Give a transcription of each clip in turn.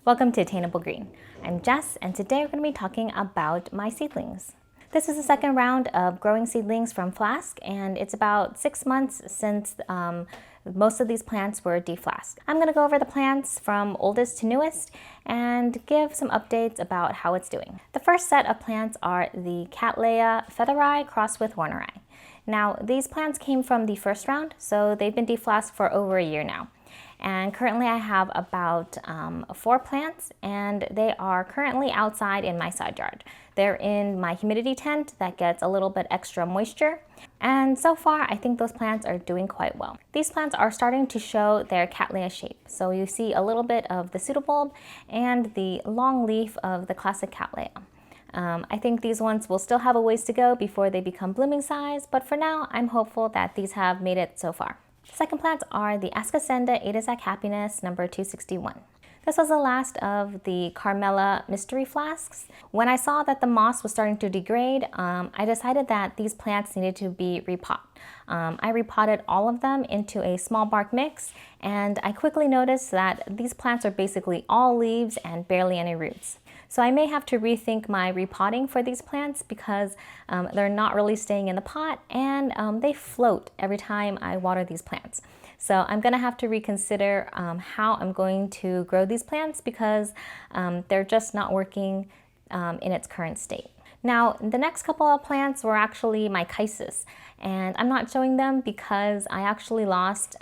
Welcome to Attainable Green. I'm Jess, and today we're going to be talking about my seedlings. This is the second round of growing seedlings from flask, and it's about 6 months since most of these plants were deflasked. I'm going to go over the plants from oldest to newest and give some updates about how it's doing. The first set of plants are the Cattleya Featherrae crossed with warneri. Now, these plants came from the first round, so they've been deflasked for over a year now. And currently I have about 4 plants, and they are currently outside in my side yard. They're in my humidity tent that gets a little bit extra moisture. And so far, I think those plants are doing quite well. These plants are starting to show their Cattleya shape. So you see a little bit of the pseudobulb and the long leaf of the classic Cattleya. I think these ones will still have a ways to go before they become blooming size, but for now, I'm hopeful that these have made it so far. Second plants are the Ascocenda Adisak Happiness number 261. This was the last of the Carmela mystery flasks. When I saw that the moss was starting to degrade, I decided that these plants needed to be repotted. I repotted all of them into a small bark mix, and I quickly noticed that these plants are basically all leaves and barely any roots. So I may have to rethink my repotting for these plants because they're not really staying in the pot, and they float every time I water these plants. So I'm going to have to reconsider how I'm going to grow these plants because they're just not working in its current state. Now, the next couple of plants were actually my Cleisocentron, and I'm not showing them because I actually lost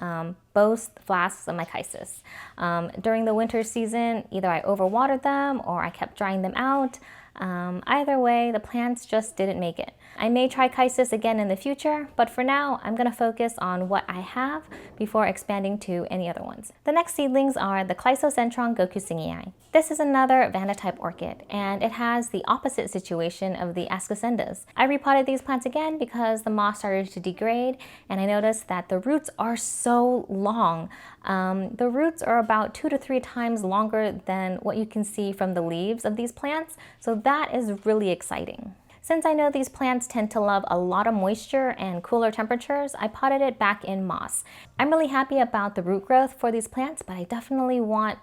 both flasks of my Cleisocentron. During the winter season, either I overwatered them or I kept drying them out. Either way, the plants just didn't make it. I may try Cleisocentron again in the future, but for now, I'm going to focus on what I have before expanding to any other ones. The next seedlings are the Cleisocentron gokusingii. This is another vanda-type orchid, and it has the opposite situation of the Ascocendas. I repotted these plants again because the moss started to degrade, and I noticed that the roots are so long. The roots are about 2 to 3 times longer than what you can see from the leaves of these plants, so that is really exciting. Since I know these plants tend to love a lot of moisture and cooler temperatures, I potted it back in moss. I'm really happy about the root growth for these plants, but I definitely want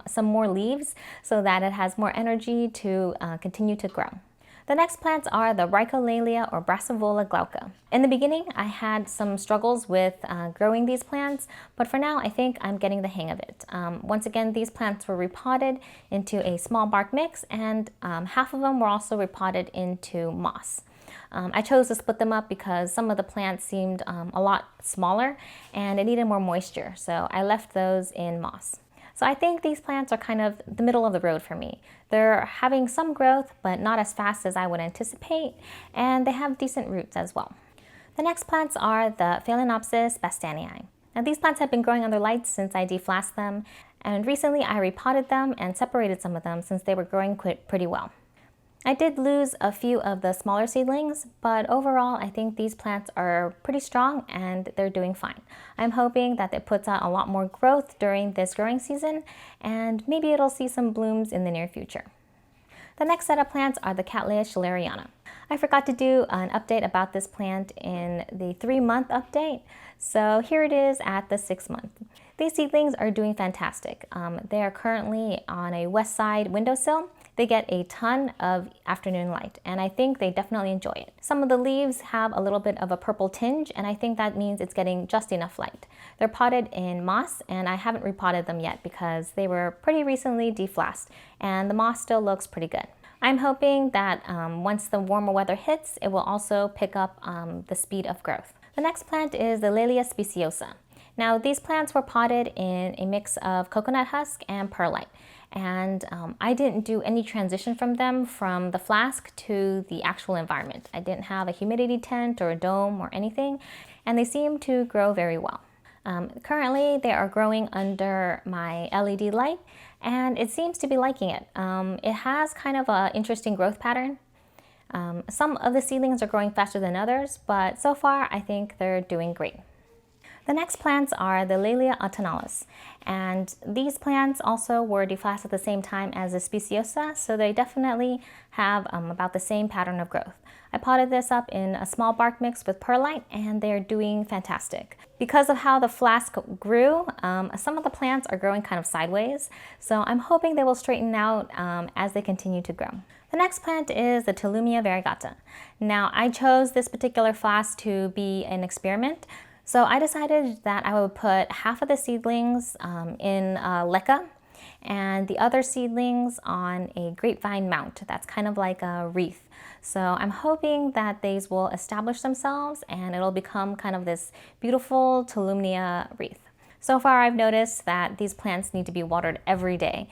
some more leaves so that it has more energy to continue to grow. The next plants are the Rhyncholaelia or Brassavola glauca. In the beginning, I had some struggles with growing these plants, but for now, I think I'm getting the hang of it. Once again, these plants were repotted into a small bark mix, and half of them were also repotted into moss. I chose to split them up because some of the plants seemed a lot smaller and it needed more moisture, so I left those in moss. So I think these plants are kind of the middle of the road for me. They're having some growth, but not as fast as I would anticipate, and they have decent roots as well. The next plants are the Phalaenopsis bastianii. Now these plants have been growing under lights since I deflasked them, and recently I repotted them and separated some of them since they were growing pretty well. I did lose a few of the smaller seedlings, but overall I think these plants are pretty strong and they're doing fine. I'm hoping that it puts out a lot more growth during this growing season, and maybe it'll see some blooms in the near future. The next set of plants are the Cattleya schilleriana. I forgot to do an update about this plant in the 3-month update, so here it is at the 6-month. These seedlings are doing fantastic. They are currently on a west side windowsill. They get a ton of afternoon light, and I think they definitely enjoy it. Some of the leaves have a little bit of a purple tinge, and I think that means it's getting just enough light. They're potted in moss, and I haven't repotted them yet because they were pretty recently deflasked, and the moss still looks pretty good. I'm hoping that once the warmer weather hits, it will also pick up the speed of growth. The next plant is the Laelia speciosa. Now, these plants were potted in a mix of coconut husk and perlite, and I didn't do any transition from them from the flask to the actual environment. I didn't have a humidity tent or a dome or anything, and they seem to grow very well. Currently, they are growing under my LED light, and it seems to be liking it. It has kind of an interesting growth pattern. Some of the seedlings are growing faster than others, but so far I think they're doing great. The next plants are the Laelia autumnalis, and these plants also were deflased at the same time as the speciosa, so they definitely have about the same pattern of growth. I potted this up in a small bark mix with perlite, and they're doing fantastic. Because of how the flask grew, some of the plants are growing kind of sideways, so I'm hoping they will straighten out as they continue to grow. The next plant is the Tolumnia variegata. Now, I chose this particular flask to be an experiment. So I decided that I would put half of the seedlings in leca and the other seedlings on a grapevine mount. That's kind of like a wreath. So I'm hoping that these will establish themselves and it'll become kind of this beautiful Tolumnia wreath. So far I've noticed that these plants need to be watered every day,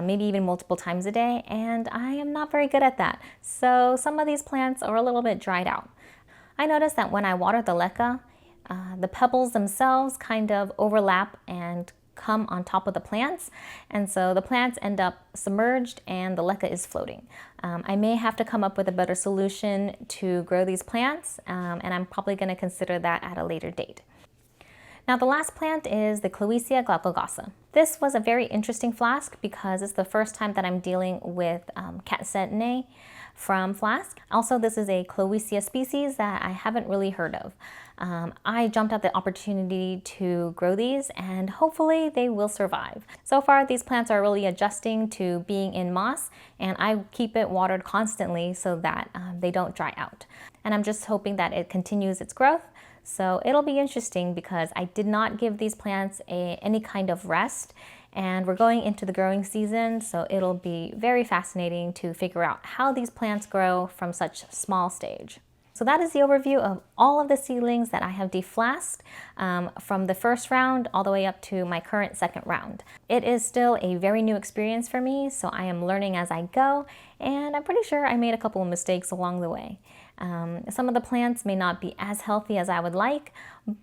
maybe even multiple times a day, and I am not very good at that. So some of these plants are a little bit dried out. I noticed that when I water the leca, the pebbles themselves kind of overlap and come on top of the plants, and so the plants end up submerged and the leca is floating. I may have to come up with a better solution to grow these plants, and I'm probably going to consider that at a later date. Now the last plant is the Clowesia glaucoglossa. This was a very interesting flask because it's the first time that I'm dealing with Cattleya from flask. Also, this is a Clowesia species that I haven't really heard of. I jumped at the opportunity to grow these and hopefully they will survive. So far, these plants are really adjusting to being in moss, and I keep it watered constantly so that they don't dry out. And I'm just hoping that it continues its growth. So it'll be interesting because I did not give these plants any kind of rest, and we're going into the growing season, so it'll be very fascinating to figure out how these plants grow from such a small stage. So that is the overview of all of the seedlings that I have deflasked from the first round all the way up to my current second round. It is still a very new experience for me, so I am learning as I go, and I'm pretty sure I made a couple of mistakes along the way. Some of the plants may not be as healthy as I would like,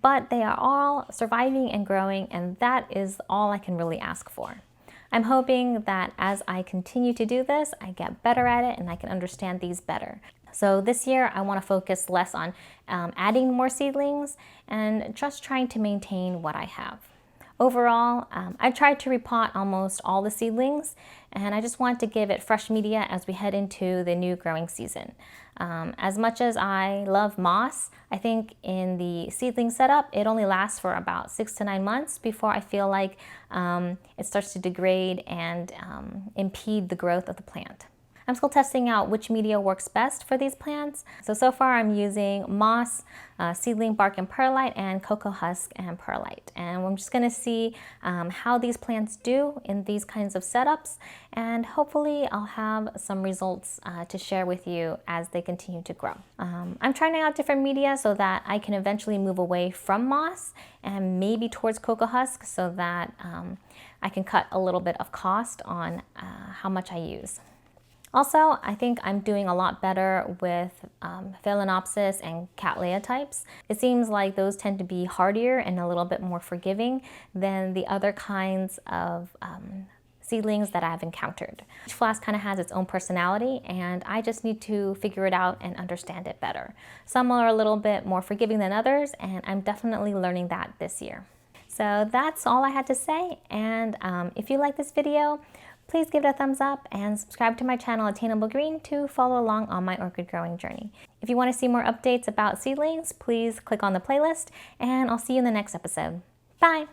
but they are all surviving and growing, and that is all I can really ask for. I'm hoping that as I continue to do this, I get better at it and I can understand these better. So this year I want to focus less on adding more seedlings and just trying to maintain what I have. Overall, I tried to repot almost all the seedlings, and I just want to give it fresh media as we head into the new growing season. As much as I love moss, I think in the seedling setup, it only lasts for about 6 to 9 months before I feel like it starts to degrade and impede the growth of the plant. I'm still testing out which media works best for these plants. So far I'm using moss, seedling bark and perlite, and cocoa husk and perlite. And I'm just gonna see how these plants do in these kinds of setups, and hopefully I'll have some results to share with you as they continue to grow. I'm trying out different media so that I can eventually move away from moss and maybe towards cocoa husk so that I can cut a little bit of cost on how much I use. Also, I think I'm doing a lot better with Phalaenopsis and Cattleya types. It seems like those tend to be hardier and a little bit more forgiving than the other kinds of seedlings that I've encountered. Each flask kind of has its own personality, and I just need to figure it out and understand it better. Some are a little bit more forgiving than others, and I'm definitely learning that this year. So that's all I had to say, and if you like this video, please give it a thumbs up and subscribe to my channel Attainable Green to follow along on my orchid growing journey. If you want to see more updates about seedlings, please click on the playlist, and I'll see you in the next episode. Bye!